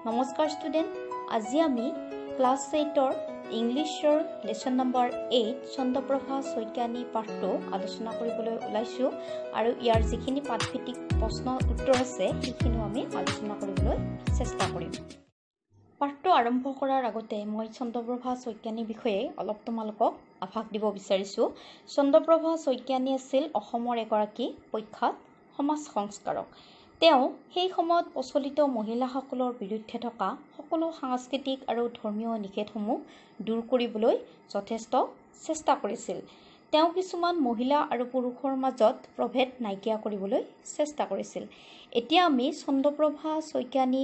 নমস্কাৰ ষ্টুডেণ্ট, আজি আমি ক্লাছ 8ৰ ইংলিছৰ লেচন নম্বৰ 8 চন্দ্ৰপ্ৰভা শইকীয়ানী পাঠটো আলোচনা কৰিবলৈ ওলাইছোঁ আৰু ইয়াৰ যিখিনি পাঠভিত্তিক প্ৰশ্ন উত্তৰ আছে সেইখিনিও আমি আলোচনা কৰিবলৈ চেষ্টা কৰিম। পাঠটো আৰম্ভ কৰাৰ আগতে মই চন্দ্ৰপ্ৰভা শইকীয়ানীৰ বিষয়ে অলপ তোমালোকক আভাস দিব বিচাৰিছোঁ। চন্দ্ৰপ্ৰভা শইকীয়ানী আছিল অসমৰ এগৰাকী প্ৰখ্যাত সমাজ সংস্কাৰক। তেওঁ সেই সময়ত প্ৰচলিত মহিলাসকলৰ বিৰুদ্ধে থকা সকলো সাংস্কৃতিক আৰু ধৰ্মীয় নিষেধসমূহ দূৰ কৰিবলৈ যথেষ্ট চেষ্টা কৰিছিল। তেওঁ কিছুমান মহিলা আৰু পুৰুষৰ মাজত প্ৰভেদ নাইকিয়া কৰিবলৈ চেষ্টা কৰিছিল। এতিয়া আমি চন্দ্ৰপ্ৰভা শইকীয়ানী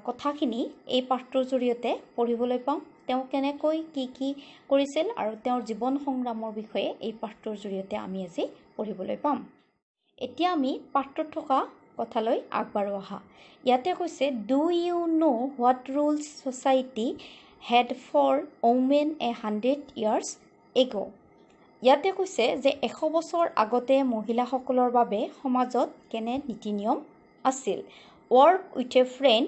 কথাখিনি এই পাঠটোৰ জৰিয়তে পঢ়িবলৈ পাম। তেওঁ কেনেকৈ কি কৰিছিল আৰু তেওঁৰ জীৱন সংগ্ৰামৰ বিষয়ে এই পাঠটোৰ জৰিয়তে আমি আজি পঢ়িবলৈ পাম। এতিয়া আমি পাঠটোত থকা কথালৈ আগবাঢ়ো আহা। ইয়াতে কৈছে, do you know what rules society had for women 100 years এগো। ইয়াতে কৈছে যে 100 বছৰ আগতে মহিলাসকলৰ বাবে সমাজত কেনে নীতি নিয়ম আছিল। Work with a friend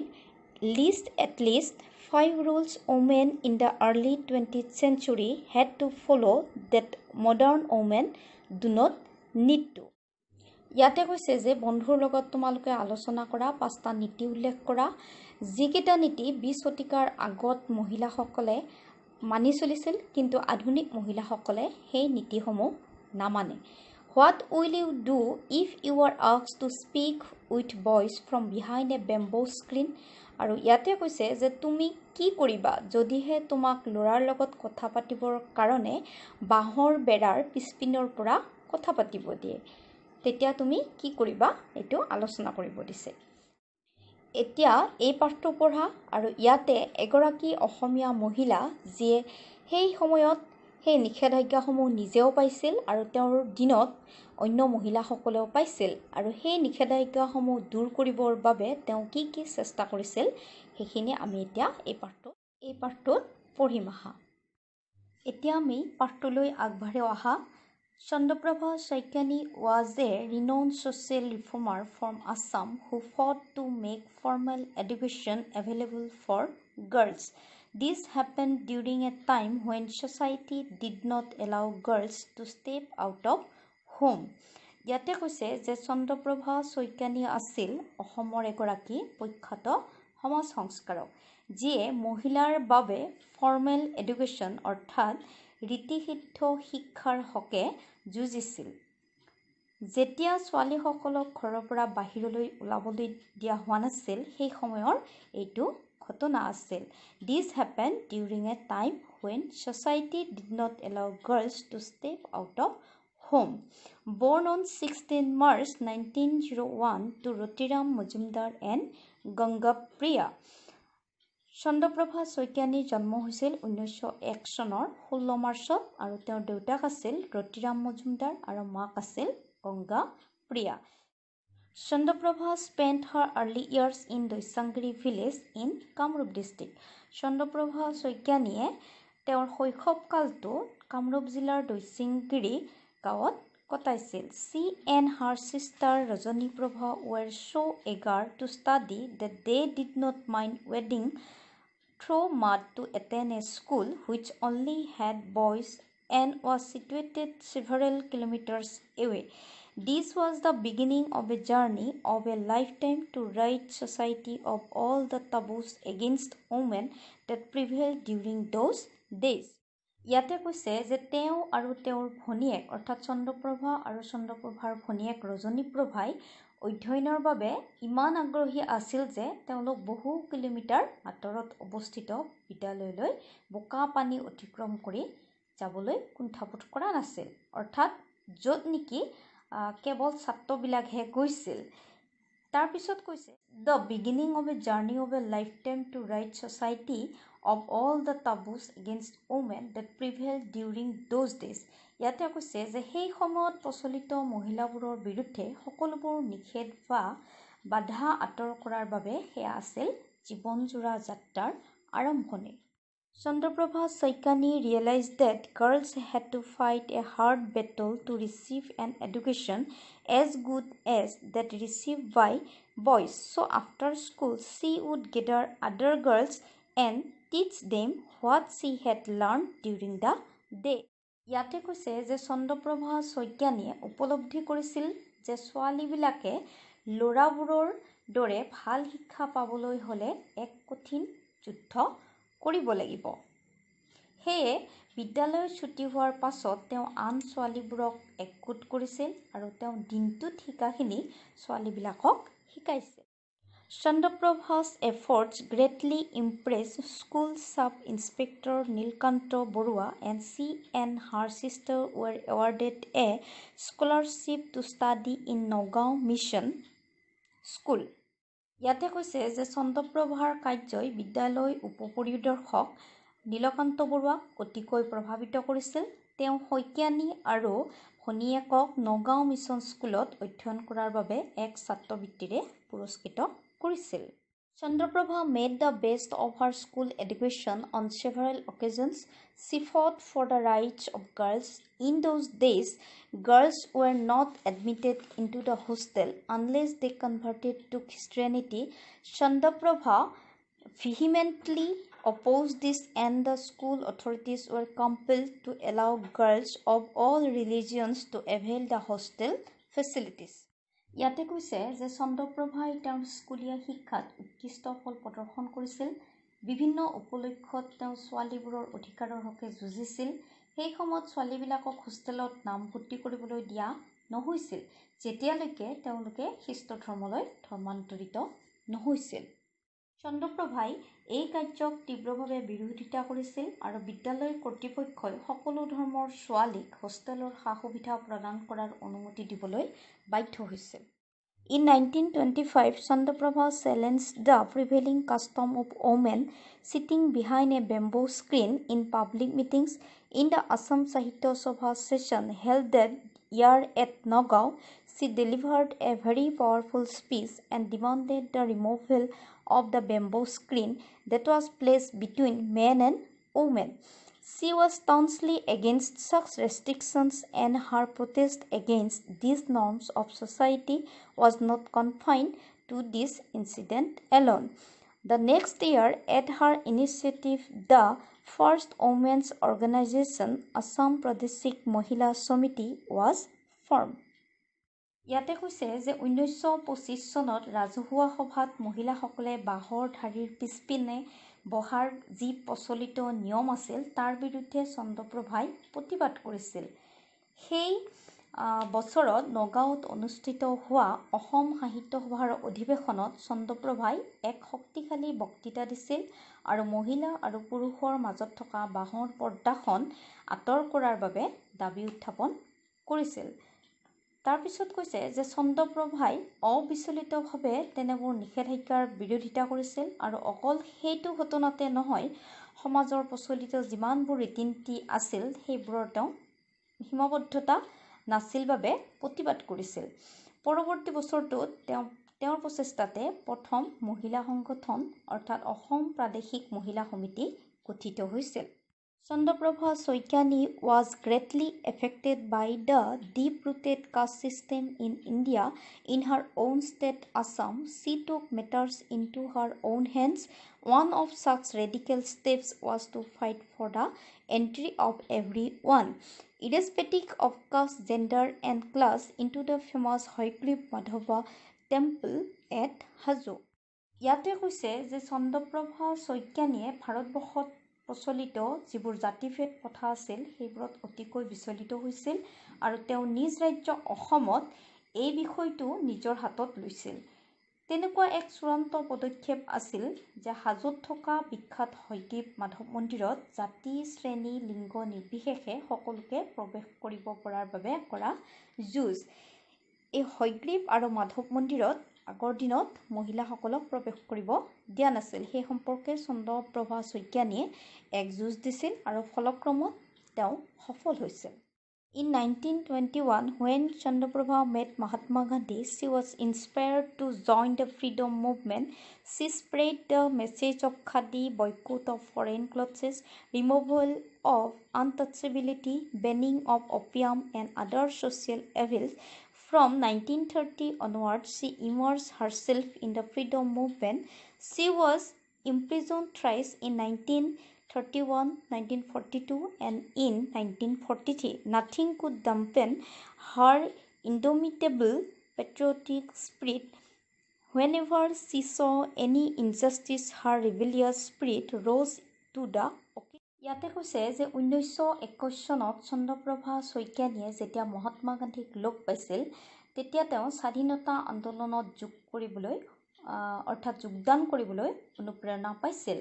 list at list 5 rules women in the early 20th century had to follow that modern women do not need to। ইয়াতে কৈছে যে বন্ধুৰ লগত তোমালোকে আলোচনা কৰা 5টা নীতি উল্লেখ কৰা, যিকেইটা নীতি 20 শতিকাৰ আগত মহিলাসকলে মানি চলিছিল, কিন্তু আধুনিক মহিলাসকলে সেই নীতিসমূহ নামানে। What will you do if you are asked to speak with voice from behind a bamboo screen. আৰু ইয়াতে কৈছে যে তুমি কি কৰিবা যদিহে তোমাক ল'ৰাৰ লগত কথা পাতিবৰ কাৰণে বাঁহৰ বেৰাৰ পিছপিনৰ পৰা কথা পাতিব দিয়ে, তেতিয়া তুমি কি কৰিবা এইটো আলোচনা কৰিব দিছে। এতিয়া এই পাঠটো পঢ়া আৰু ইয়াতে এগৰাকী অসমীয়া মহিলা যিয়ে সেই সময়ত সেই নিষেধাজ্ঞাসমূহ নিজেও পাইছিল আৰু তেওঁৰ দিনত অন্য মহিলাসকলেও পাইছিল, আৰু সেই নিষেধাজ্ঞাসমূহ দূৰ কৰিবৰ বাবে তেওঁ কি চেষ্টা কৰিছিল সেইখিনি আমি এতিয়া এই পাঠটোত পঢ়িম আহা। এতিয়া আমি পাঠটোলৈ আগবাঢ়ি অহা। Chandraprabha Saikiani was a renowned social reformer from Assam who fought to make formal education available for girls. This happened during a time when society did not allow girls to step out of home. ইয়াতে কৈছে যে চন্দ্ৰপ্ৰভা শইকীয়ানী আছিল অসমৰ এগৰাকী প্ৰখ্যাত সমাজ সংস্কাৰক, যিয়ে মহিলাৰ বাবে ফৰ্মেল এডুকেশ্যন অৰ্থাৎ ৰীতিসিদ্ধ শিক্ষাৰ হকে যুঁজিছিল। যেতিয়া ছোৱালীসকলক ঘৰৰ পৰা বাহিৰলৈ ওলাবলৈ দিয়া হোৱা নাছিল, সেই সময়ৰ এইটো ঘটনা আছিল। This happened during a time when society did not allow girls to step out of home. Born on 16 March 1901 to Rotiram Majumdar and Gangapriya, Chandraprabha শইকীয়ানীৰ জন্ম হৈছিল 1901 চনৰ 16 মাৰ্চত আৰু তেওঁৰ দেউতাক আছিল ৰতিৰাম মজুমদাৰ আৰু মাক আছিল Ganga Priya. Chandraprabha spent her early years in Doisingari village in Kamrup district. Chandraprabha শইকীয়ানীয়ে তেওঁৰ শৈশৱকালটো কামৰূপ জিলাৰ দৈচাংগিৰি গাঁৱত কটাইছিল। She and her sister Rajaniprabha were so eager to study that they did not mind wading through mud to attend a school which only had boys and was situated several kilometers away. This was the beginning of a journey of a lifetime to rid society of all the taboos against women that prevailed during those days. ইয়াতে কৈছে যে তেওঁ আৰু তেওঁৰ ভনীয়েক অৰ্থাৎ চন্দ্ৰপ্ৰভা আৰু চন্দ্ৰপ্ৰভাৰ ভনীয়েক ৰজনীপ্ৰভাই অধ্যয়নৰ বাবে ইমান আগ্ৰহী আছিল যে তেওঁলোক বহু কিলোমিটাৰ আঁতৰত অৱস্থিত বিদ্যালয়লৈ বোকা পানী অতিক্ৰম কৰি যাবলৈ কুণ্ঠাবোধ কৰা নাছিল, অৰ্থাৎ য'ত নেকি কেৱল ছাত্ৰবিলাকহে গৈছিল। তাৰপিছত কৈছে the beginning of a journey of a lifetime to right society of all the taboos against women that prevailed during those days. ইয়াতে কৈছে যে সেই সময়ত প্ৰচলিত মহিলাবোৰৰ বিৰুদ্ধে সকলোবোৰ নিষেধ বা বাধা আঁতৰ কৰাৰ বাবে সেয়া আছিল জীৱনজোৰা যাত্ৰাৰ আৰম্ভণি। Chandraprabha Saikiani realized that girls had to fight a hard battle to receive an education as good as that received by boys. So after school, she would gather other girls and teach them what she had learned during the day. ইয়াতে কৈছে যে চন্দ্ৰপ্ৰভা শইকীয়ানীয়ে উপলব্ধি কৰিছিল যে ছোৱালীবিলাকে ল'ৰাবোৰৰ দৰে ভাল শিক্ষা পাবলৈ হ'লে এক কঠিন যুদ্ধ কৰিব লাগিব। সেয়ে বিদ্যালয়ৰ ছুটি হোৱাৰ পাছত তেওঁ আন ছোৱালীবোৰক একগোট কৰিছিল আৰু তেওঁ দিনটোত শিকাখিনি ছোৱালীবিলাকক শিকাইছিল। Chandraprabha's efforts greatly impressed school sub-inspector Nilkanto Borua, and she and her sister were awarded a scholarship to study in Nagaon Mission School. ইয়াতে কৈছে যে চন্দ্ৰপ্ৰভাৰ কাৰ্যই বিদ্যালয় উপপৰিদৰ্শক নীলকান্ত বৰুৱাক অতিকৈ প্ৰভাৱিত কৰিছিল। তেওঁ শইকীয়ানী আৰু ভনীয়েকক নগাঁও মিছন স্কুলত অধ্যয়ন কৰাৰ বাবে এক ছাত্ৰবৃত্তিৰে পুৰস্কৃত কৰিছিল। Chandraprabha made the best of her school education on several occasions. She fought for the rights of girls. In those days, girls were not admitted into the hostel unless they converted to Christianity. Chandraprabha vehemently opposed this, and the school authorities were compelled to allow girls of all religions to avail the hostel facilities. ইয়াতে কৈছে যে চন্দ্ৰপ্ৰভাই তেওঁৰ স্কুলীয়া শিক্ষাত উৎকৃষ্ট ফল প্ৰদৰ্শন কৰিছিল। বিভিন্ন উপলক্ষত তেওঁ ছোৱালীবোৰৰ অধিকাৰৰ হকে যুঁজিছিল। সেই সময়ত ছোৱালীবিলাকক হোষ্টেলত নামভৰ্তি কৰিবলৈ দিয়া নহৈছিল যেতিয়ালৈকে তেওঁলোকে খ্ৰীষ্ট ধৰ্মলৈ ধৰ্মান্তৰিত নহৈছিল। চন্দ্ৰপ্ৰভাই এই কাৰ্যক তীব্ৰভাৱে বিৰোধিতা কৰিছিল আৰু বিদ্যালয় কৰ্তৃপক্ষই সকলো ধৰ্মৰ ছোৱালীক হোষ্টেলৰ সা সুবিধা প্ৰদান কৰাৰ অনুমতি দিবলৈ বাধ্য হৈছিল। In 1925, Chandraprabha challenged the prevailing custom of women sitting behind a bamboo screen in public meetings. In the Assam Sahitya Sabha session held that year at Nagaon, she delivered a very powerful speech and demanded the removal of the bamboo screen that was placed between men and women. She was staunchly against such restrictions, and her protest against these norms of society was not confined to this incident alone. The next year, at her initiative, the first women's organization, Assam Pradeshik Mahila Samiti, was formed. ইয়াতে কৈছে যে 1925 চনত ৰাজহুৱা সভাত মহিলাসকলে বাঁহৰ ধাৰীৰ পিছপিনে বহাৰ যি প্ৰচলিত নিয়ম আছিল তাৰ বিৰুদ্ধে চন্দ্ৰপ্ৰভাই প্ৰতিবাদ কৰিছিল। সেই বছৰত নগাঁৱত অনুষ্ঠিত হোৱা অসম সাহিত্য সভাৰ অধিৱেশনত চন্দ্ৰপ্ৰভাই এক শক্তিশালী বক্তৃতা দিছিল আৰু মহিলা আৰু পুৰুষৰ মাজত থকা বাঁহৰ পৰ্দাখন আঁতৰ কৰাৰ বাবে দাবী উত্থাপন কৰিছিল। তাৰপিছত কৈছে যে চন্দ্ৰপ্ৰভাই অবিচলিতভাৱে তেনেবোৰ নিষেধাজ্ঞাৰ বিৰোধিতা কৰিছিল আৰু অকল সেইটো ঘটনাতে নহয়, সমাজৰ প্ৰচলিত যিমানবোৰ ৰীতি নীতি আছিল সেইবোৰৰ তেওঁ সীমাবদ্ধতা নাছিল বাবে প্ৰতিবাদ কৰিছিল। পৰৱৰ্তী বছৰটোত তেওঁৰ প্ৰচেষ্টাতে প্ৰথম মহিলা সংগঠন অৰ্থাৎ অসম প্ৰাদেশিক মহিলা সমিতি গঠিত হৈছিল। Chandraprabha Saikiani was greatly affected by the deep-rooted caste system in India. In her own state, Assam, she took matters into her own hands. One of such radical steps was to fight for the entry of everyone, irrespective of caste, gender, and class, into the famous Hayagriv Madhava temple at Hajo. ইয়াতে কৈছে যে চন্দ্ৰপ্ৰভা শইকীয়ানীয়ে ভাৰতবৰ্ষত প্ৰচলিত যিবোৰ জাতিভেদ প্ৰথা আছিল সেইবোৰত অতিকৈ বিচলিত হৈছিল আৰু তেওঁ নিজ ৰাজ্য অসমত এই বিষয়টো নিজৰ হাতত লৈছিল। তেনেকুৱা এক চূড়ান্ত পদক্ষেপ আছিল যে হাজোত থকা বিখ্যাত হয়গ্ৰীৱ মাধৱ মন্দিৰত জাতি, শ্ৰেণী, লিংগ নিৰ্বিশেষে সকলোকে প্ৰৱেশ কৰিব পৰাৰ বাবে কৰা যুঁজ। এই হয়গ্ৰীৱ আৰু মাধৱ মন্দিৰত আগৰ দিনত মহিলাসকলক প্ৰৱেশ কৰিব দিয়া নাছিল। সেই সম্পৰ্কে চন্দ্ৰপ্ৰভা শইকীয়ানীয়ে এক যুঁজ দিছিল আৰু ফলক্ৰমত তেওঁ সফল হৈছিল। In 1921, when Chandraprabha met Mahatma Gandhi, she was inspired to join the freedom movement. She spread the message of khadi, boycott of foreign clothes, removal of untouchability, banning of opium and other social evils. From 1930 onwards, she immersed herself in the freedom movement. She was imprisoned thrice in 1931, 1942 and in 1943. Nothing could dampen her indomitable patriotic spirit. Whenever she saw any injustice, her rebellious spirit rose to the occasion. ইয়াতে কৈছে যে 1921 চনত চন্দ্ৰপ্ৰভা শইকীয়ানীয়ে যেতিয়া মহাত্মা গান্ধীক লগ পাইছিল তেতিয়া তেওঁ স্বাধীনতা আন্দোলনত যোগদান কৰিবলৈ অনুপ্ৰেৰণা পাইছিল।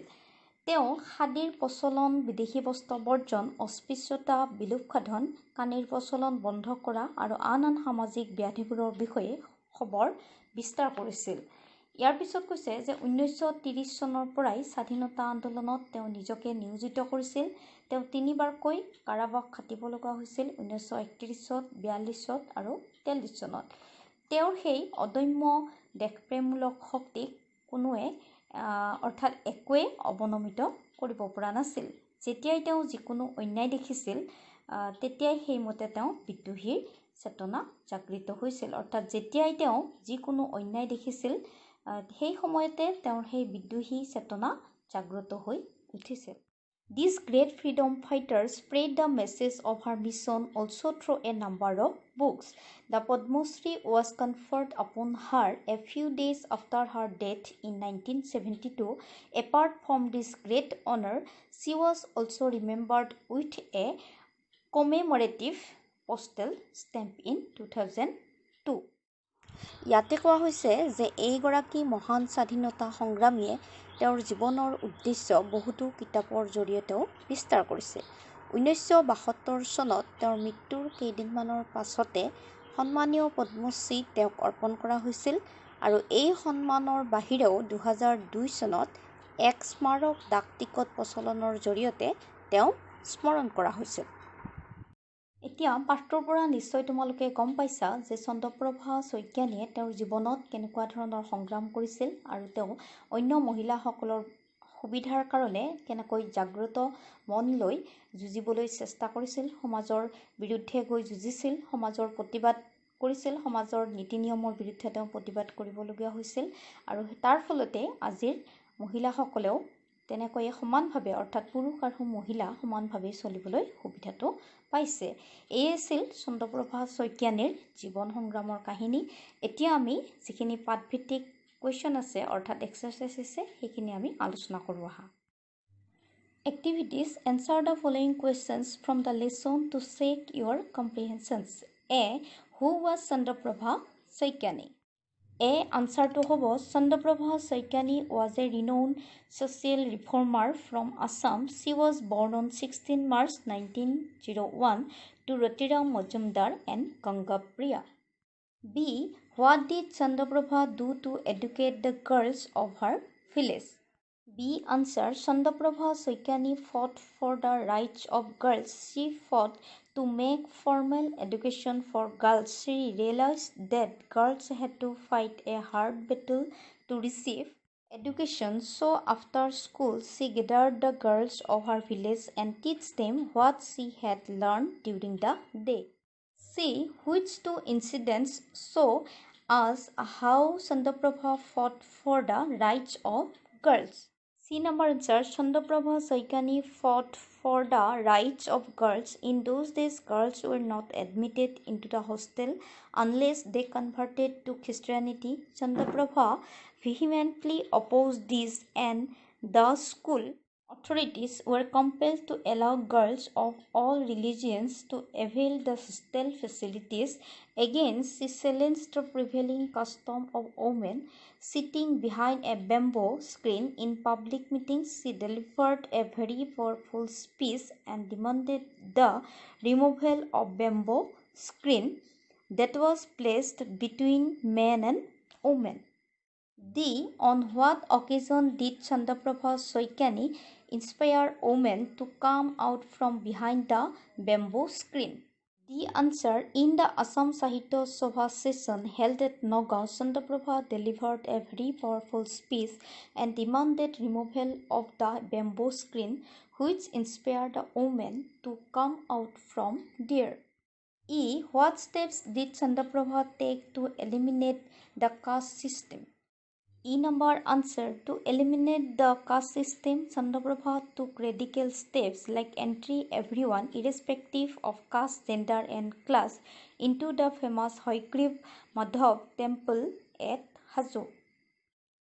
তেওঁ খাদীৰ প্ৰচলন, বিদেশী বস্ত্ৰ বৰ্জন, অস্পৃশ্যতা বিলোপ সাধন, কানিৰ প্ৰচলন বন্ধ কৰা আৰু আন সামাজিক ব্যাধিবোৰৰ বিষয়ে খবৰ বিস্তাৰ কৰিছিল। ইয়াৰ পিছত কৈছে যে 1930 চনৰ পৰাই স্বাধীনতা আন্দোলনত তেওঁ নিজকে নিয়োজিত কৰিছিল। তেওঁ 3বাৰকৈ কাৰাবাস খাটিব লগা হৈছিল 1931, 42 আৰু 43 চনত। তেওঁৰ সেই অদম্য দেশপ্ৰেমমূলক শক্তিক কোনোৱে অৰ্থাৎ একোৱে অৱনমিত কৰিব পৰা নাছিল। যেতিয়াই তেওঁ যিকোনো অন্যায় দেখিছিল তেতিয়াই সেইমতে তেওঁ বিদ্ৰোহীৰ চেতনা জাগৃত হৈছিল। অৰ্থাৎ যেতিয়াই তেওঁ যিকোনো অন্যায় দেখিছিল সেই সময়তে তেওঁৰ সেই বিদ্ৰোহী চেতনা জাগ্ৰত হৈ উঠিছিল। This great freedom fighter spread the message of her mission also through a number of books. The Padma Shri was conferred upon her a few days after her death in 1972. Apart from this great honor, she was also remembered with a commemorative postal stamp in 2002. ইয়াতে কোৱা হৈছে যে এইগৰাকী মহান স্বাধীনতা সংগ্ৰামীয়ে তেওঁৰ জীৱনৰ উদ্দেশ্য বহুতো কিতাপৰ জৰিয়তেও বিস্তাৰ কৰিছে। 1972 চনত তেওঁৰ মৃত্যুৰ কেইদিনমানৰ পাছতে সন্মানীয় পদ্মশ্ৰী তেওঁক অৰ্পণ কৰা হৈছিল আৰু এই সন্মানৰ বাহিৰেও 2002 চনত এক স্মাৰক ডাক টিকট প্ৰচলনৰ জৰিয়তে তেওঁক স্মৰণ কৰা হৈছিল। এতিয়া পাঠটোৰ পৰা নিশ্চয় তোমালোকে গম পাইছা যে চন্দ্ৰপ্ৰভা শইকীয়ানীয়ে তেওঁৰ জীৱনত কেনেকুৱা ধৰণৰ সংগ্ৰাম কৰিছিল আৰু তেওঁ অন্য মহিলাসকলৰ সুবিধাৰ কাৰণে কেনেকৈ জাগ্ৰত মন লৈ যুঁজিবলৈ চেষ্টা কৰিছিল, সমাজৰ বিৰুদ্ধে গৈ যুঁজিছিল, সমাজৰ প্ৰতিবাদ কৰিছিল, সমাজৰ নীতি নিয়মৰ বিৰুদ্ধে তেওঁ প্ৰতিবাদ কৰিবলগীয়া হৈছিল আৰু তাৰ ফলতে আজিৰ মহিলাসকলেও তেনেকৈয়ে সমানভাৱে অৰ্থাৎ পুৰুষ আৰু মহিলা সমানভাৱে চলিবলৈ সুবিধাটো পাইছে। এই আছিল চন্দ্ৰপ্ৰভা শইকীয়ানীৰ জীৱন সংগ্ৰামৰ কাহিনী। এতিয়া আমি যিখিনি পাঠভিত্তিক কুৱেশ্যন আছে অৰ্থাৎ এক্সাৰচাইজ আছে সেইখিনি আমি আলোচনা কৰোঁ আহা। Activities: answer the following questions from the lesson to check your comprehensions. A. Who was Chandraprabha Saikiani? A. Answer to hobo Chandraprabha Saikiani was a renowned social reformer from Assam. She was born on 16 March 1901 to Rotiram Majumdar and Gangapriya. B. What did Chandraprabha do to educate the girls of her village? B. Answer. Chandraprabha Saikiani fought for the rights of girls. She fought to make formal education for girls. She realized that girls had to fight a hard battle to receive education. So after school, she gathered the girls of her village and teach them what she had learned during the day. C. Which two incidents show us how Chandraprabha fought for the rights of girls? C number answer. Chandraprabha Saikiani fought for the rights of girls. In those days, girls were not admitted into the hostel unless they converted to Christianity. Chandraprabha vehemently opposed this and the school authorities were compelled to allow girls of all religions to avail the hostel facilities. Again, she challenged the prevailing custom of women sitting behind a bamboo screen in public meetings. She delivered a very powerful speech and demanded the removal of bamboo screen that was placed between men and women. D. On what occasion did Chandraprabha Saikiani inspire women to come out from behind the bamboo screen? The answer in the Assam Sahitya Sabha session held at Nagaon, Chandraprabha delivered a very powerful speech and demanded removal of the bamboo screen, which inspired the women to come out from there. E. What steps did Chandraprabha take to eliminate the caste system? E number answer. To eliminate the caste system, Chandraprabha took radical steps like entry everyone, irrespective of caste, gender, and class, into the famous Haikriv Madhav temple at Hazu.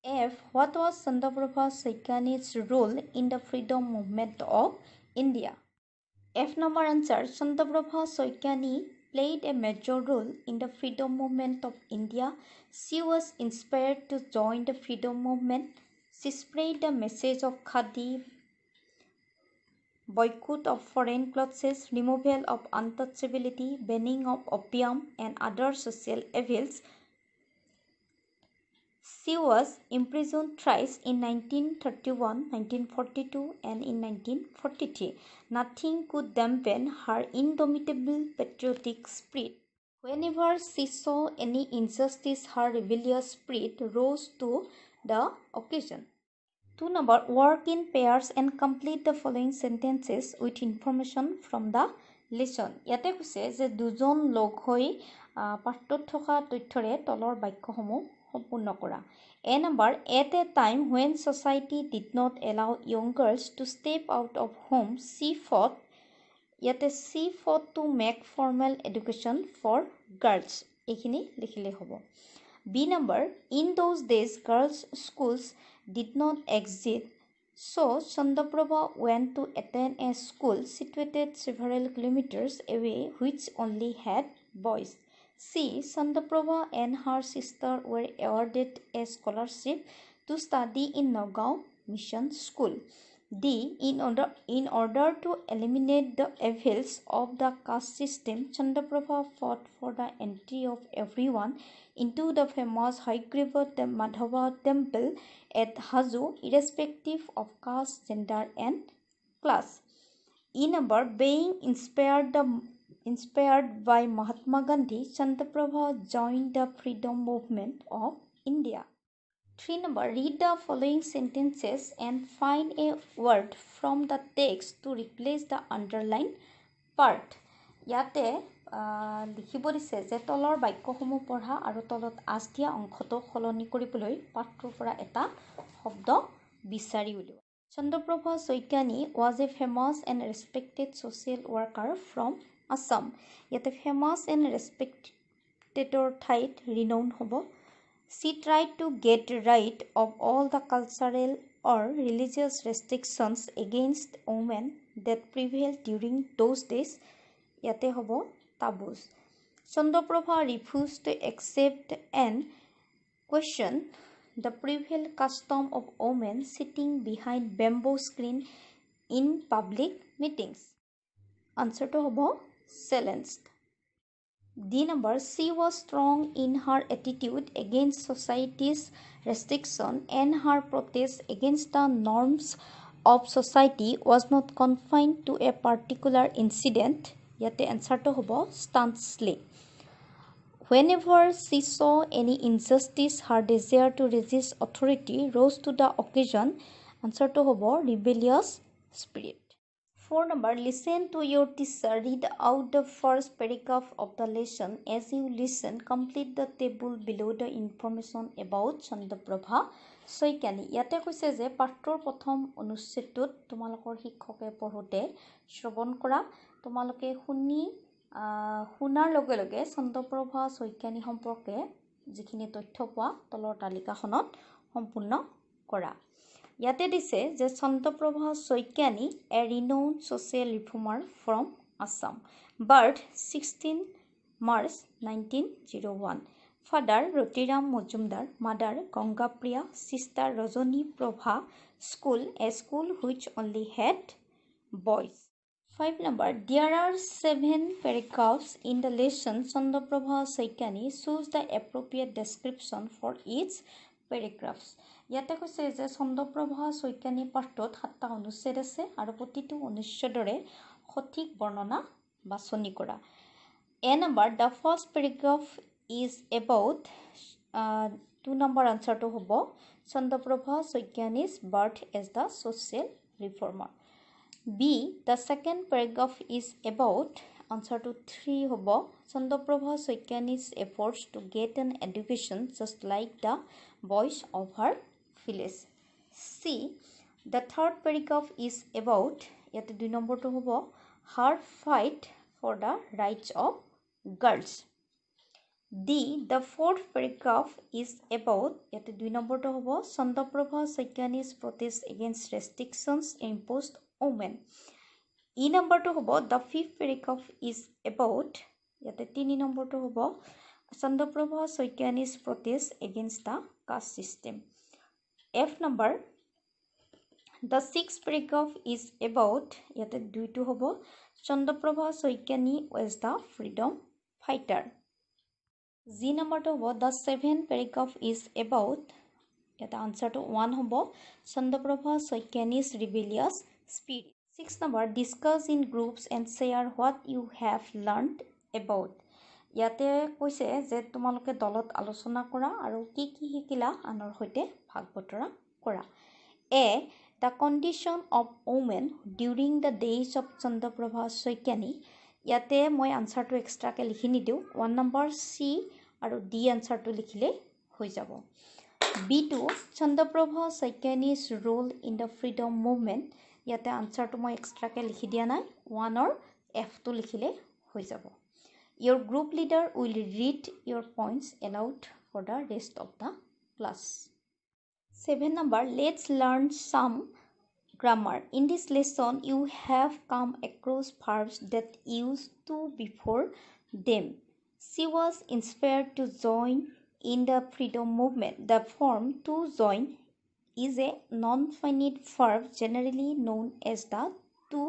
F. What was Chandraprabha Saikiani's role in the freedom movement of India? F number answer. Chandraprabha Saikiani played a major role in the freedom movement of India. She was inspired to join the freedom movement. She spread the message of khadi, boycott of foreign clothes, removal of untouchability, banning of opium, and other social evils. She was imprisoned thrice in 1931, 1942, and in 1943. Nothing could dampen her indomitable patriotic spirit. Whenever she saw any injustice, her rebellious spirit rose to the occasion. 2 number. Work in pairs and complete the following sentences with information from the lesson. ইয়াতে কৈছে যে দুজন লগ হৈ পাঠটোত থকা তথ্যৰে তলৰ বাক্যসমূহ সম্পূৰ্ণ কৰা. A number. At a time when society did not allow young girls to step out of home, she fought to make formal education for girls. এইখিনি লিখিলে হ'ব. B number. In those days, girls' schools did not exist, so Chandraprabha went to attend a school situated several kilometers away which only had boys. C. Chandraprabha and her sister were awarded a scholarship to study in Nagaon Mission School. D. In order to eliminate the evils of the caste system, Chandraprabha fought for the entry of everyone into the famous Haikriva Madhava temple at Hazu, irrespective of caste, gender, and class. E number. Being inspired by Mahatma Gandhi, Chandraprabha joined the freedom movement of India. 3 number. Read the following sentences and find a word from the text to replace the underlined part. ইয়াতে লিখিব দিছে যে তলৰ বাক্যসমূহ পঢ়া আৰু তলত আঁচ দিয়া অংশটো সলনি কৰিবলৈ পাঠটোৰ পৰা এটা শব্দ বিচাৰি উলিওৱা. Chandraprabha Saikiani was a famous and respected social worker from Assam. ইয়াতে famous and respected ঠাইত renowned হ'ব. She tried to get rid of all the cultural or religious restrictions against women that prevailed during those days. Yate hobo taboos. Chandraprabha refused to accept and question the prevalent custom of women sitting behind bamboo screen in public meetings. Answer to hobo silenced. D number. She was strong in her attitude against society's restriction, and her protest against the norms of society was not confined to a particular incident. Yate answer to hobo staunchly. Whenever she saw any injustice, her desire to resist authority rose to the occasion. Answer to hobo rebellious spirit. 4 number. Listen to your teacher read out the first paragraph of the lesson. As you listen, complete the table below the information about Chandraprabha Saikiani. ইয়াতে কৈছে যে পাঠটোৰ প্ৰথম অনুচ্ছেদটোত তোমালোকৰ শিক্ষকে পঢ়োতে শ্ৰৱণ কৰা, তোমালোকে শুনাৰ লগে লগে চন্দ্ৰপ্ৰভা শইকীয়ানী সম্পৰ্কে যিখিনি তথ্য পোৱা তলৰ তালিকাখনত সম্পূৰ্ণ কৰা. ইয়াতে দিছে যে চন্দ্ৰপ্ৰভা শইকীয়ানী এ renowned social reformer from Assam. Birth 16 March 1901. Father Rotiram Mojumdar. Mother Gangapriya. Sister Rajani Prabha. School a school which only had boys. 5 number. There are 7 paragraphs in the lesson. Chandraprabha Saikiani choose the appropriate description for each paragraphs. ইয়াতে কৈছে যে চন্দ্ৰপ্ৰভা শইকীয়ানী পাঠটোত 7টা অনুচ্ছেদ আছে আৰু প্ৰতিটো অনুচ্ছেদৰে সঠিক বৰ্ণনা বাছনি কৰা. A number, the first paragraph is about 2 number answer to hobo Chandraprabha Saikiani's birth as the social reformer. B, the second paragraph is about answer to 3 hobo Chandraprabha Saikiani's efforts to get an education just like the boys of her village. C, the third paragraph is about yate 2 number to hobo her fight for the rights of girls. D, the fourth paragraph is about yate 2 number to hobo Chandraprabha Saikiani's protest against restrictions imposed on women. E number to hobo the fifth paragraph is about yate 3 number to hobo Chandraprabha Saikiani's protest against the caste system. F number, the sixth paragraph is about yate 2 to hobo Chandraprabha Saikiani was the freedom fighter. G number to hobo the seventh paragraph is about yate answer to 1 hobo Chandraprabha Saikiani's rebellious spirit. 6 number, discuss in groups and share what you have learned about. ইয়াতে কৈছে যে তোমালোকে দলত আলোচনা কৰা আৰু কি কি শিকিলা আনৰ সৈতে ভাগ বতৰা কৰা. A, the condition of women during the days of Chandraprabha Saikiani. ইয়াতে মই আনসাৰটো এক্সট্ৰাকে লিখি নিদিওঁ. 1 নম্বৰ C আৰু D আনসাৰটো লিখিলে হৈ যাব. B2, Chandraprabha Saikiani's role in the freedom movement. ইয়াতে আনসাৰটো মই এক্সট্ৰাকে লিখি দিয়া নাই. 1 or F2 লিখিলে হৈ যাব. Your group leader will read your points aloud for the rest of the class. 7 number, let's learn some grammar. In this lesson, you have come across verbs that use to before them. She was inspired to join in the freedom movement. The form to join is a non-finite verb generally known as the to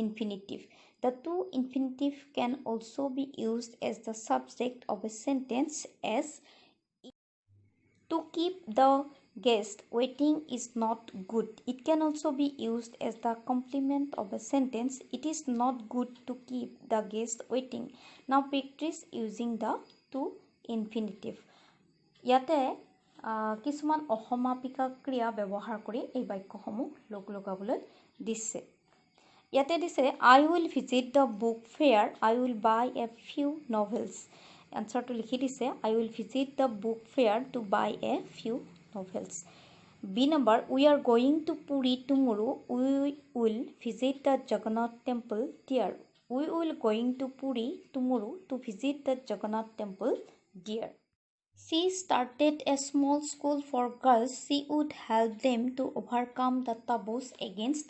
infinitive. The to infinitive can also be used as the subject of a sentence as to keep the guest waiting is not good. It can also be used as the complement of a sentence. It is not good to keep the guest waiting. Now practice using the to infinitive. ইয়াতে কিছুমান অসমাপিকা ক্ৰিয়া ব্যৱহাৰ কৰি এই বাক্যসমূহ লগাবলৈ দিছে. ইয়াতে দিছে I will visit the book fair. I will buy a few novels. আনসাৰটো লিখি দিছে I will visit the book fair to buy a few novels. B number, we are going to Puri tomorrow. We will visit the Jagannath temple there. We will going to Puri tomorrow to visit the Jagannath temple there. She started a small school for girls. She would help them to overcome the taboos against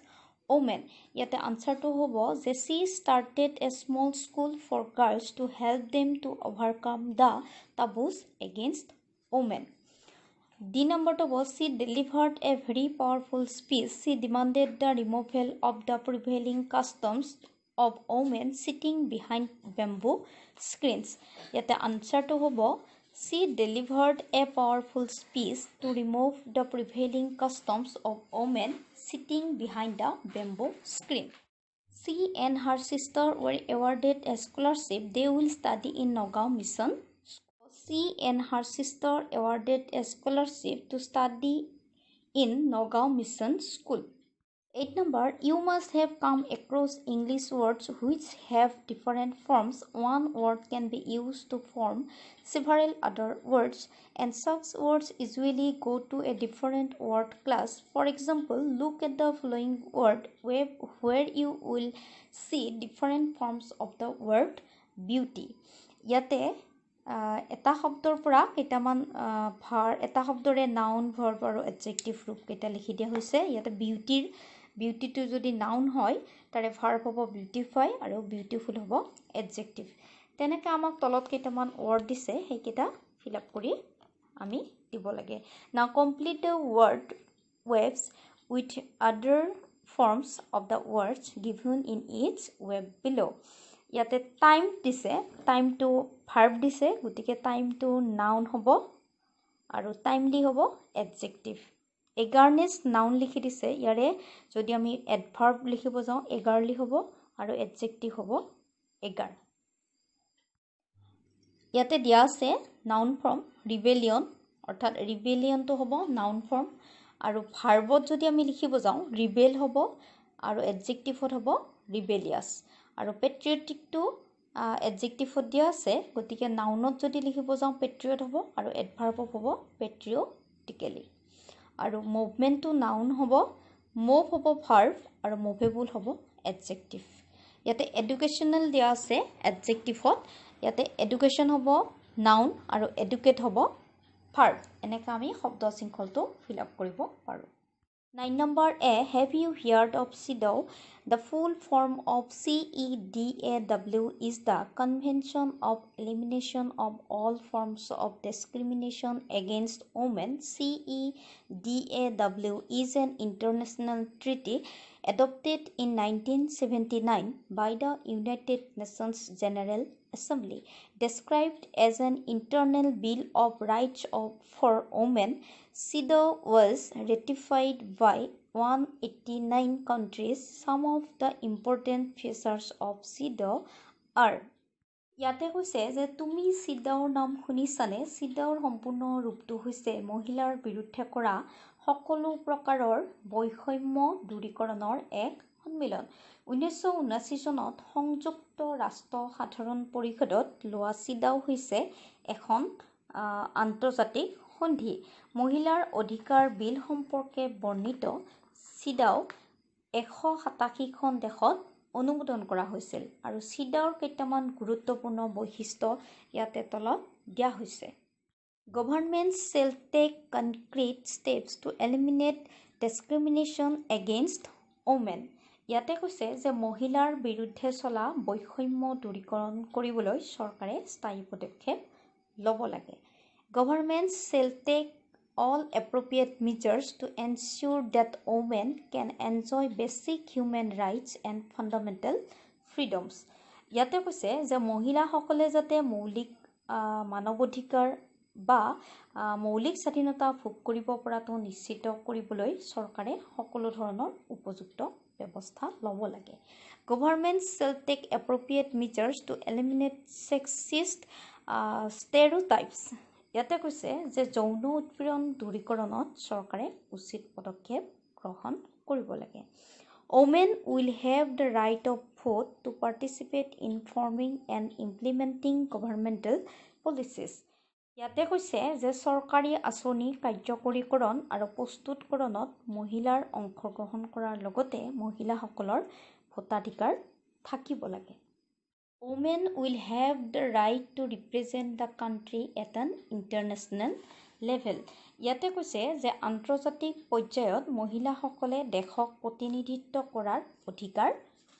women. ইয়াতে আনসাৰটো হ'ব যে she started a small school for girls to help them to overcome the taboos against women. D number to was she delivered a very powerful speech. She demanded the removal of the prevailing customs of women sitting behind bamboo screens. ইয়াতে আনসাৰটো হ'ব she delivered a powerful speech to remove the prevailing customs of women sitting behind the bamboo screen. She and her sister were awarded a scholarship. They will study in Nagaon Mission. She and her sister awarded a scholarship to study in Nagaon Mission School. 8 number, you must have come across English words which have different forms. One word can be used to form several other words, and such words usually go to a different word class. For example, look at the following word where you will see different forms of the word beauty. ইয়াতে এটা শব্দৰ পৰা কেইটামান এটা শব্দৰে noun verb আৰু adjective ৰূপ কেইটা লিখি দিয়া হৈছে. ইয়াতে বিউটিটো যদি নাউন হয় তাৰে ভাৰ্ব হ'ব বিউটিফাই আৰু বিউটিফুল হ'ব এডজেক্টিভ. তেনেকৈ আমাক তলত কেইটামান ৱৰ্ড দিছে, সেইকেইটা ফিল আপ কৰি আমি দিব লাগে. Now complete the word webs with other forms of the words given in its web below'. ইয়াতে টাইম দিছে, টাইমটো ভাৰ্ব দিছে, গতিকে টাইমটো নাউন হ'ব আৰু টাইমলি হ'ব এডজেক্টিভ. এগাৰনেছ নাউন লিখি দিছে, ইয়াৰে যদি আমি এডভাৰ্ব লিখিব যাওঁ এগাৰলি হ'ব আৰু এডজেক্টিভ হ'ব এগাৰ. ইয়াতে দিয়া আছে নাউন ফৰ্ম ৰিবেলিয়ন অৰ্থাৎ ৰিবেলিয়নটো হ'ব নাউন ফৰ্ম আৰু ভাৰ্বত যদি আমি লিখিব যাওঁ ৰিবেল হ'ব আৰু এডজেক্টিভত হ'ব ৰিবেলিয়াছ আৰু পেট্ৰিয়টিকটো এডজেক্টিভত দিয়া আছে গতিকে নাউনত যদি লিখিব যাওঁ পেট্ৰিয়ট হ'ব আৰু এডভাৰ্বত হ'ব পেট্ৰিয়টিকেলি আৰু মুভমেণ্টটো নাউন হ'ব মুভ হ'ব ভাৰ্ব আৰু মুভেবল হ'ব এডজেক্টিভ ইয়াতে এডুকেশ্যনেল দিয়া আছে এডজেক্টিভত ইয়াতে এডুকেশ্যন হ'ব নাউন আৰু এডুকেট হ'ব ভাৰ্ব এনেকৈ আমি শব্দ শৃংখলটো ফিল আপ কৰিব পাৰোঁ 9 number A. Have you heard of CEDAW? The full form of CEDAW is the Convention of Elimination of All Forms of Discrimination Against Women. CEDAW is an international treaty adopted in 1979 by the United Nations General Assembly, described as an internal Bill of Rights for Women. CEDAW was ratified by 189 countries. Some of the important features of CEDAW are ইয়াতে কৈছে যে তুমি CEDAWৰ নাম শুনিছানে CEDAWৰ সম্পূৰ্ণ ৰূপটো হৈছে মহিলাৰ বিৰুদ্ধে কৰা সকলো প্ৰকাৰৰ বৈষম্য দূৰীকৰণৰ এক সন্মিলন 1979 চনত সংযুক্ত ৰাষ্ট্ৰ সাধাৰণ পৰিষদত লোৱা CEDAW হৈছে এখন আন্তৰ্জাতিক সন্ধি মহিলাৰ অধিকাৰ বিল সম্পৰ্কে বৰ্ণিত CEDAW 187খন দেশত অনুমোদন কৰা হৈছিল আৰু CEDAWৰ কেইটামান গুৰুত্বপূৰ্ণ বৈশিষ্ট্য ইয়াতে তলত দিয়া হৈছে Governments shall take concrete steps to eliminate discrimination against women ইয়াতে কৈছে যে মহিলাৰ বিৰুদ্ধে চলা বৈষম্য দূৰীকৰণ কৰিবলৈ চৰকাৰে স্থায়ী পদক্ষেপ ল'ব লাগে Governments shall take all appropriate measures to ensure that women can enjoy basic human rights and fundamental freedoms. ইয়াতে কৈছে যে মহিলাসকলে যাতে মৌলিক মানৱ অধিকাৰ বা মৌলিক স্বাধীনতা ভোগ কৰিব পৰাটো নিশ্চিত কৰিবলৈ চৰকাৰে সকলো ধৰণৰ উপযুক্ত ব্যৱস্থা ল'ব লাগে Governments shall take appropriate measures to eliminate sexist stereotypes. ইয়াতে কৈছে যে যৌন উৎপীড়ন দূৰীকৰণত চৰকাৰে উচিত পদক্ষেপ গ্ৰহণ কৰিব লাগে Women will have the right of vote to participate in forming and implementing governmental policies. ইয়াতে কৈছে যে চৰকাৰী আঁচনি কাৰ্যকৰীকৰণ আৰু প্ৰস্তুতকৰণত মহিলাৰ অংশগ্ৰহণ কৰাৰ লগতে মহিলাসকলৰ ভোটাধিকাৰ থাকিব লাগে Women will have the right to represent the country at an international level. ইয়াতে কৈছে যে আন্তৰ্জাতিক পৰ্যায়ত মহিলাসকলে দেশক প্ৰতিনিধিত্ব কৰাৰ অধিকাৰ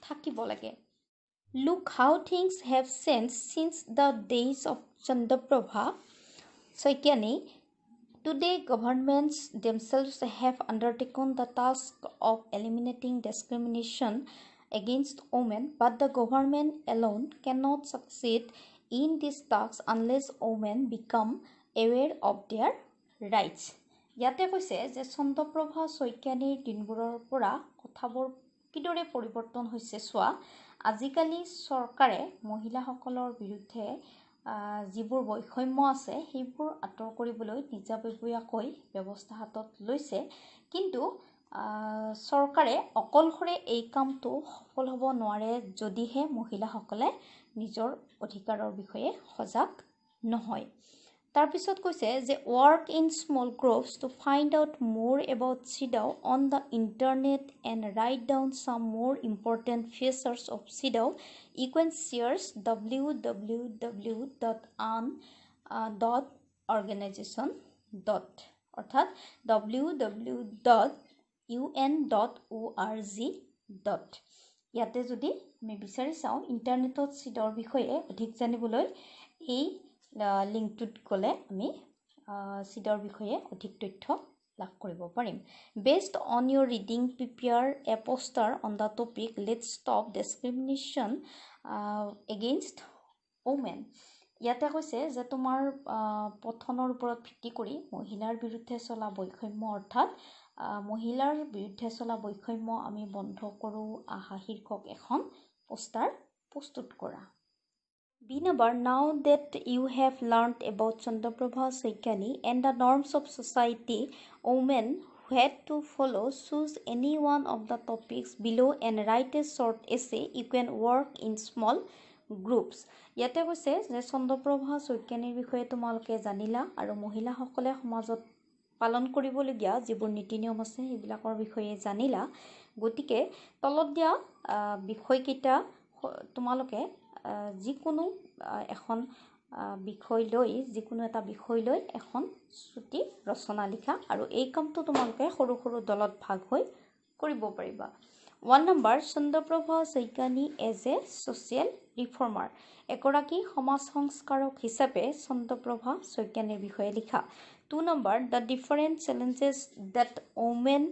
থাকিব লাগে Look how things have changed since the days of Chandraprabha, Saikiani. Today, governments themselves have undertaken the task of eliminating discrimination against women, but the government alone cannot succeed in this task unless women become aware of their rights. ইয়াতে কৈছে যে চন্দ্ৰপ্ৰভা শইকীয়ানীৰ দিনবোৰৰ পৰা কথাবোৰ কিদৰে পৰিৱৰ্তন হৈছে চোৱা আজিকালি চৰকাৰে মহিলাসকলৰ বিৰুদ্ধে যিবোৰ বৈষম্য আছে সেইবোৰ আঁতৰ কৰিবলৈ নিজাববীয়াকৈ ব্যৱস্থা হাতত লৈছে কিন্তু চৰকাৰে অকলশৰে এই কামটো সফল হ'ব নোৱাৰে যদিহে মহিলাসকলে নিজৰ অধিকাৰৰ বিষয়ে সজাগ নহয় তাৰ পিছত কৈছে যে work in small groups to find out more about CEDAW on the internet and write down some more important features of CEDAW you can search www.un.organization. অৰ্থাৎ www.un.org. ইয়াতে যদি আমি বিচাৰি চাওঁ ইণ্টাৰনেটত CEDAWৰ বিষয়ে অধিক জানিবলৈ এই লিংকটোত গ'লে আমি CEDAWৰ বিষয়ে অধিক তথ্য লাভ কৰিব পাৰিম Based on your reading, prepare a poster on the topic Let's Stop Discrimination Against Women. ইয়াতে কৈছে যে তোমাৰ পঠনৰ ওপৰত ভিত্তি কৰি মহিলাৰ বিৰুদ্ধে চলা বৈষম্য অৰ্থাৎ মহিলাৰ বিৰুদ্ধে চলা বৈষম্য আমি বন্ধ কৰোঁ আহা শীৰ্ষক এখন পোষ্টাৰ প্ৰস্তুত কৰা B number, now that you have learned about Chandraprabha Saikiani and the norms of society, women who had to follow, choose any one of the topics below and write a short essay. You can work in small groups. ইয়াতে কৈছে যে চন্দ্ৰপ্ৰভা শইকীয়ানীৰ বিষয়ে তোমালোকে জানিলা আৰু মহিলাসকলে সমাজত পালন কৰিবলগীয়া যিবোৰ নীতি নিয়ম আছে সেইবিলাকৰ বিষয়ে জানিলা। গতিকে তলত দিয়া বিষয়কেইটা তোমালোকে যিকোনো এখন বিষয় লৈ যিকোনো এটা বিষয় লৈ এখন শ্ৰুতি ৰচনা লিখা আৰু এই কামটো তোমালোকে সৰু সৰু দলত ভাগ হৈ কৰিব পাৰিবা। 1 number, Chandraprabha Saikiani as a social reformer, এগৰাকী সমাজ সংস্কাৰক হিচাপে চন্দ্ৰপ্ৰভা শইকীয়ানীৰ বিষয়ে লিখা। 2 number, the different challenges that women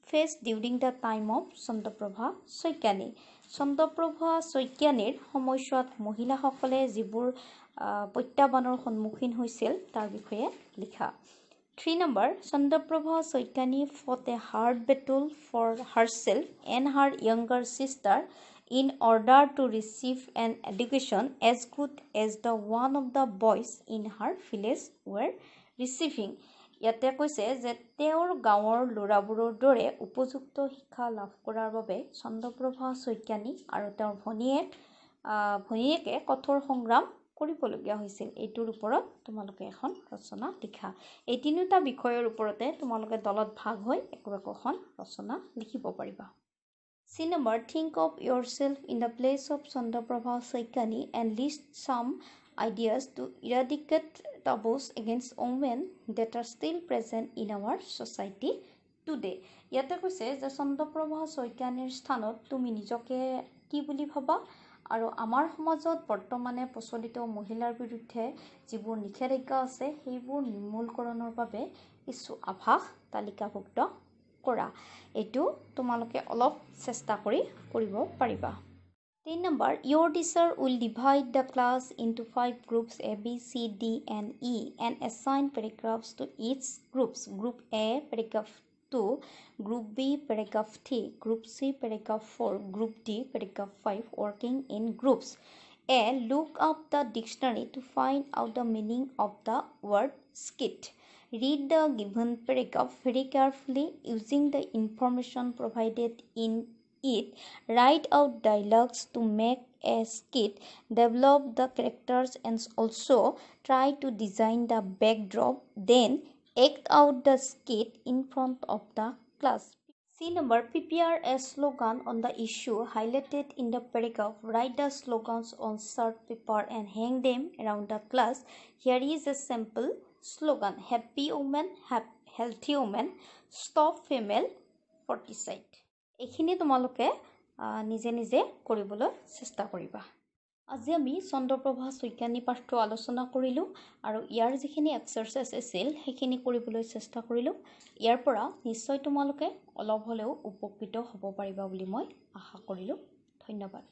face during the time of Chandraprabha Saikiani, Chandraprabha শইকীয়ানীৰ সময়ছোৱাত মহিলাসকলে যিবোৰ প্ৰত্যাহ্বানৰ সন্মুখীন হৈছিল তাৰ বিষয়ে লিখা। 3 number, Chandraprabha Saikiani fought a hard battle for herself and her younger sister in order to receive an education as good as the one of the boys in her village were receiving. ইয়াতে কৈছে যে তেওঁৰ গাঁৱৰ ল'ৰাবোৰৰ দৰে উপযুক্ত শিক্ষা লাভ কৰাৰ বাবে চন্দ্ৰপ্ৰভা শইকীয়ানী আৰু তেওঁৰ ভনীয়েকে কঠোৰ সংগ্ৰাম কৰিবলগীয়া হৈছিল। এইটোৰ ওপৰত তোমালোকে এখন ৰচনা লিখা। এই তিনিটা বিষয়ৰ ওপৰতে তোমালোকে দলত ভাগ হৈ একোখন ৰচনা লিখিব পাৰিবা। C number, think of yourself in the place of Chandraprabha Saikiani and list some ideas to eradicate taboos against women that are still present in our society today. ইয়াতে কৈছে যে চন্দ্ৰপ্ৰভা শইকীয়ানীৰ স্থানত তুমি নিজকে কি বুলি ভাবা আৰু আমাৰ সমাজত বৰ্তমানে প্ৰচলিত মহিলাৰ বিৰুদ্ধে যিবোৰ নিষেধাজ্ঞা আছে সেইবোৰ নিৰ্মূলকৰণৰ বাবে কিছু আভাস তালিকাভুক্ত কৰা। এইটো তোমালোকে অলপ চেষ্টা কৰিব পাৰিবা। 3 number, your teacher will divide the class into 5 groups A, B, C, D, and E and assign paragraphs to each groups. Group A, paragraph 2, Group B, paragraph 3, Group C, paragraph 4, Group D, paragraph 5, working in groups. A, look up the dictionary to find out the meaning of the word skit. Read the given paragraph very carefully using the information provided in it. Write out dialogues to make a skit. Develop the characters and also try to design the backdrop. Then act out the skit in front of the class. C number, prepare a slogan on the issue highlighted in the paragraph. Write the slogans on SCERT paper and hang them around the class. Here is a sample slogan: Happy woman, healthy woman, stop female ferticide. এইখিনি তোমালোকে নিজে নিজে কৰিবলৈ চেষ্টা কৰিবা। আজি আমি চন্দ্ৰপ্ৰভা শইকীয়ানী পাঠটো আলোচনা কৰিলোঁ আৰু ইয়াৰ যিখিনি এক্সাৰচাইজ আছিল সেইখিনি কৰিবলৈ চেষ্টা কৰিলোঁ। ইয়াৰ পৰা নিশ্চয় তোমালোকে অলপ হ'লেও উপকৃত হ'ব পাৰিবা বুলি মই আশা কৰিলোঁ। ধন্যবাদ।